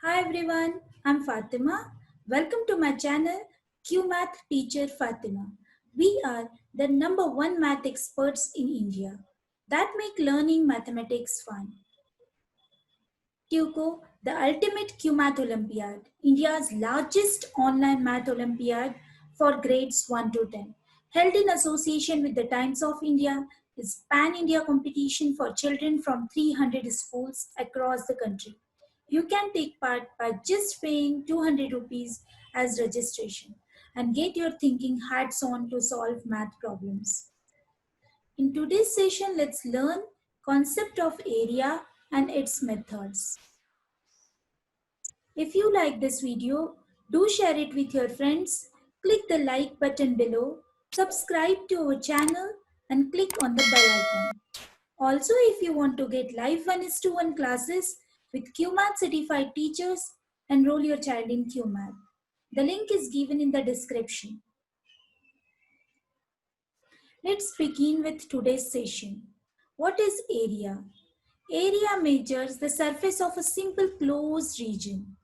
Hi everyone, I'm Fatima. Welcome to my channel QMath Teacher Fatima. We are the number one math experts in India that make learning mathematics fun. QCO, the ultimate QMath Olympiad, India's largest online math Olympiad for grades 1 to 10. Held in association with the Times of India, is pan-India competition for children from 300 schools across the country. You can take part by just paying 200 rupees as registration and get your thinking hats on to solve math problems. In today's session, let's learn concept of area and its methods. If you like this video, do share it with your friends, click the like button below, subscribe to our channel and click on the bell icon. Also, if you want to get live 1:1 classes with QMath certified teachers, enroll your child in QMath. The link is given in the description. Let's begin with today's session. What is area? Area measures the surface of a simple closed region.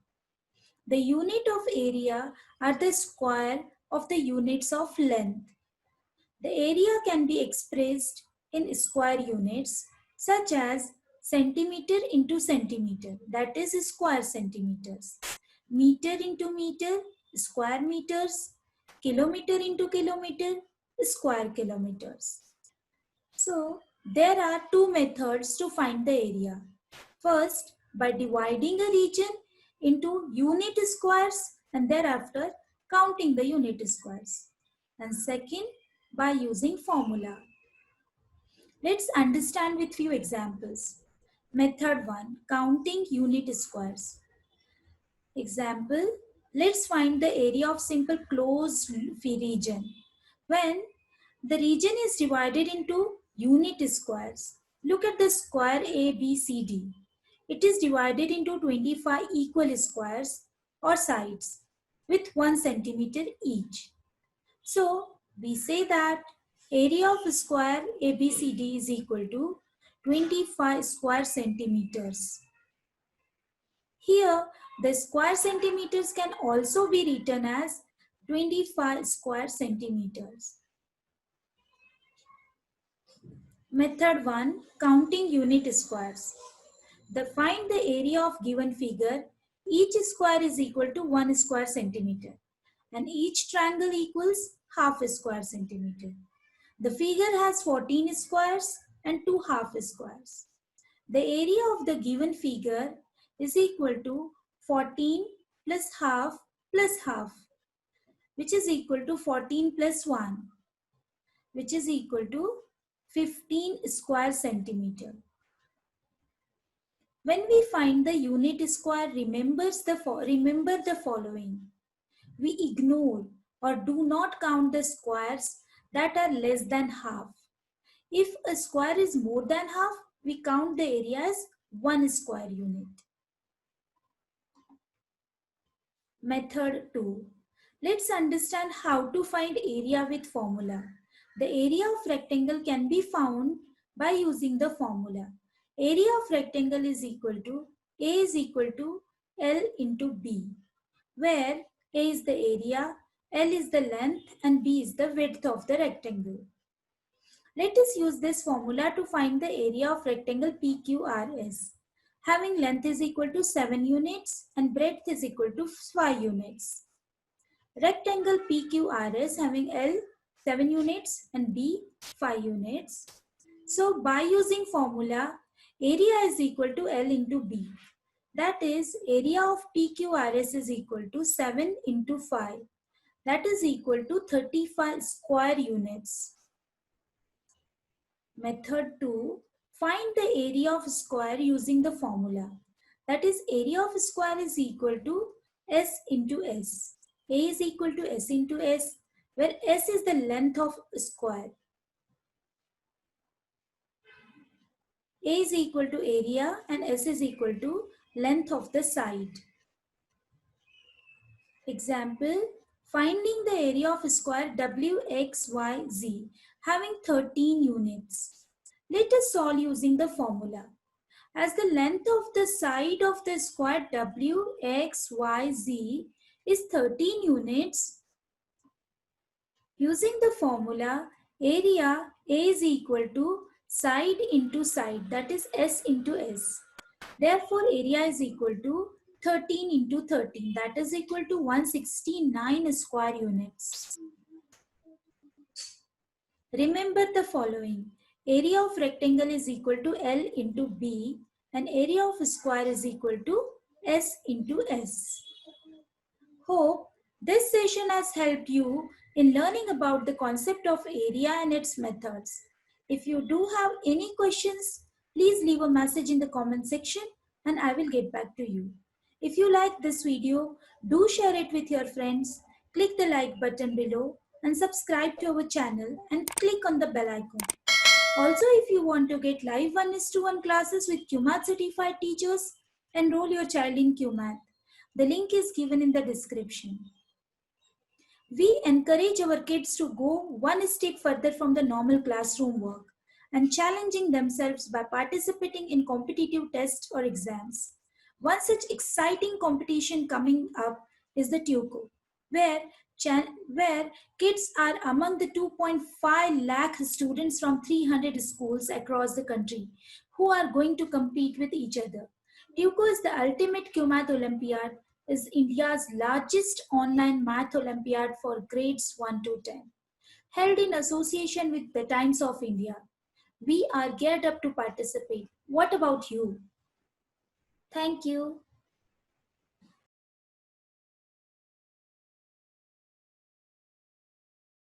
The unit of area are the square of the units of length. The area can be expressed in square units such as centimeter into centimeter, that is square centimeters, meter into meter, square meters, kilometer into kilometer, square kilometers. So there are two methods to find the area. First, by dividing a region into unit squares and thereafter counting the unit squares. And second, by using formula. Let's understand with few examples. Method 1, counting unit squares. Example, let's find the area of simple closed region. When the region is divided into unit squares. Look at the square ABCD. It is divided into 25 equal squares or sides with 1 centimeter each. So we say that area of square ABCD is equal to 25 square centimeters. Here, the square centimeters can also be written as 25 square centimeters. Method 1, counting unit squares. Find the area of given figure. Each square is equal to 1 square centimeter and each triangle equals half square centimeter. The figure has 14 squares and 2 half squares. The area of the given figure is equal to 14 plus half, which is equal to 14 plus 1, which is equal to 15 square centimeter. When we find the unit square, remember the following. We ignore or do not count the squares that are less than half. If a square is more than half, we count the area as 1 square unit. Method 2. Let's understand how to find area with formula. The area of rectangle can be found by using the formula. Area of rectangle is equal to A is equal to L into B, where A is the area, L is the length and B is the width of the rectangle. Let us use this formula to find the area of rectangle PQRS. Having length is equal to 7 units and breadth is equal to 5 units. Rectangle PQRS having L 7 units and B 5 units. So by using formula, area is equal to L into B. That is, area of PQRS is equal to 7 into 5. That is equal to 35 square units. Method 2. Find the area of square using the formula. That is, area of square is equal to S into S. A is equal to S into S, where S is the length of square. A is equal to area and S is equal to length of the side. Example, finding the area of square WXYZ having 13 units. Let us solve using the formula. As the length of the side of the square WXYZ is 13 units, using the formula, area A is equal to side into side, that is S into S. Therefore, area is equal to 13 into 13, that is equal to 169 square units. Remember the following. Area of rectangle is equal to L into B and area of square is equal to S into S. Hope this session has helped you in learning about the concept of area and its methods. If you do have any questions, please leave a message in the comment section and I will get back to you. If you like this video, do share it with your friends, click the like button below and subscribe to our channel and click on the bell icon. Also, if you want to get live 1:1 classes with QMath certified teachers, enroll your child in QMath. The link is given in the description. We encourage our kids to go one step further from the normal classroom work and challenging themselves by participating in competitive tests or exams. One such exciting competition coming up is the TUCO, where, where kids are among the 2.5 lakh students from 300 schools across the country who are going to compete with each other. TUCO is the ultimate QMath Olympiad, is India's largest online math Olympiad for grades 1 to 10, held in association with the Times of India. We are geared up to participate. What about you? Thank you.